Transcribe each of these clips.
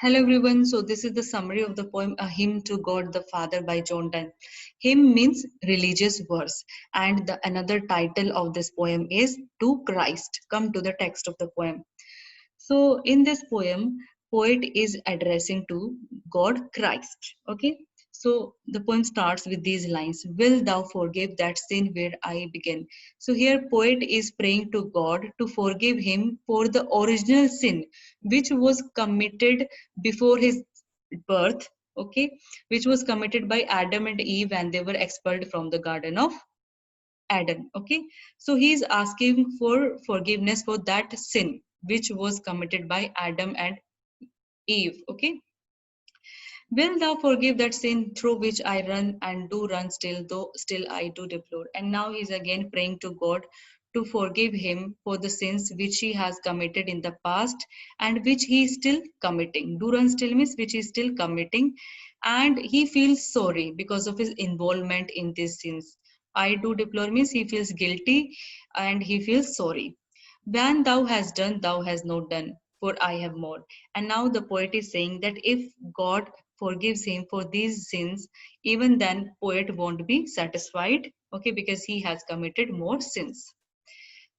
Hello everyone. So this is the summary of the poem A Hymn to God the Father by Donne. Hymn means religious verse, and the another title of this poem is To Christ. Come to the text of the poem. So in this poem, poet is addressing to God Christ. Okay. So the poem starts with these lines: Will thou forgive that sin where I begin? So here poet is praying to God to forgive him for the original sin which was committed before his birth. Okay, which was committed by Adam and Eve when they were expelled from the Garden of Adam. Okay, so he is asking for forgiveness for that sin which was committed by Adam and Eve. Okay, will thou forgive that sin through which I run and do run still, though still I do deplore. And now he is again praying to God to forgive him for the sins which he has committed in the past and which he is still committing. Do run still means which he is still committing, and he feels sorry because of his involvement in these sins. I do deplore means he feels guilty and he feels sorry. When thou hast done, thou hast not done, for I have more. And now the poet is saying that if God forgives him for these sins, even then poet won't be satisfied, okay, because he has committed more sins.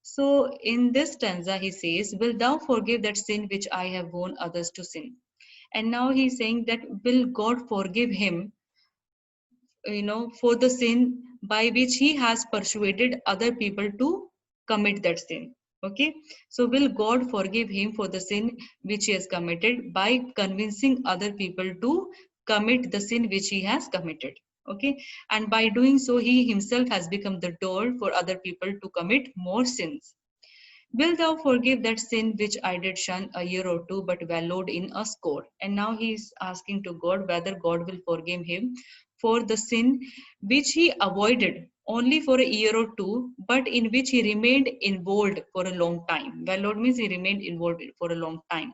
So in this stanza he says, will thou forgive that sin which I have won others to sin? And now he's saying that will God forgive him, for the sin by which he has persuaded other people to commit that sin. Okay, so will God forgive him for the sin which he has committed by convincing other people to commit the sin which he has committed? Okay, and by doing so he himself has become the door for other people to commit more sins. Will thou forgive that sin which I did shun a year or two, but wallowed in a score? And now he is asking to God whether God will forgive him for the sin which he avoided only for a year or two, but in which he remained involved for a long time. Wallowed means he remained involved for a long time.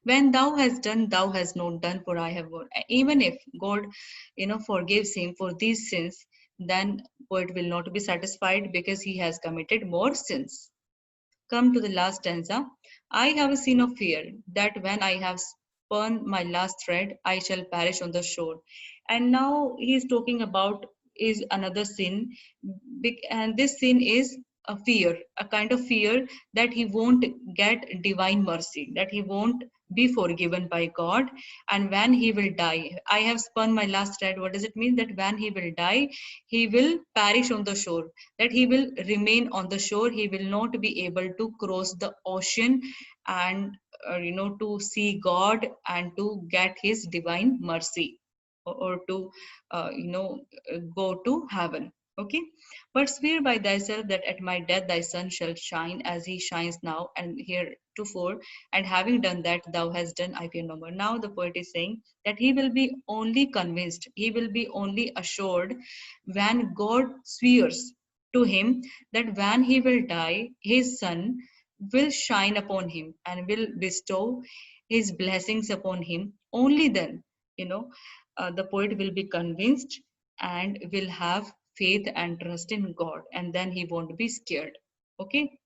When thou hast done, thou hast not done, for I have won. Even if God, forgives him for these sins, then poet will not be satisfied because he has committed more sins. Come to the last stanza. I have a sin of fear that when I have spun my last thread, I shall perish on the shore. And now he is talking about is another sin, and this sin is a fear, a kind of fear that he won't get divine mercy, that he won't be forgiven by God, and when he will die. I have spun my last thread. What does it mean? That when he will die, he will perish on the shore, that he will remain on the shore, he will not be able to cross the ocean and to see God and to get his divine mercy, or to go to heaven. Okay, but swear by thyself that at my death thy sun shall shine as he shines now and heretofore, and having done that thou hast done, I fear no more. Now the poet is saying that he will be only convinced, he will be only assured when God swears to him that when he will die, his sun will shine upon him and will bestow his blessings upon him. Only then, the poet will be convinced and will have faith and trust in God, and then he won't be scared. Okay,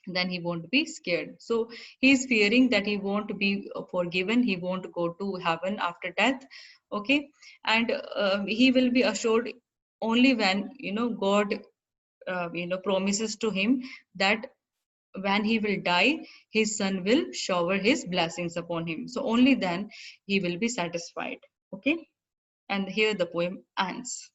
then he won't be scared. So he is fearing that he won't be forgiven, he won't go to heaven after death. Okay, and he will be assured only when God promises to him that when he will die, his son will shower his blessings upon him. So only then he will be satisfied. Okay, and here the poem ends.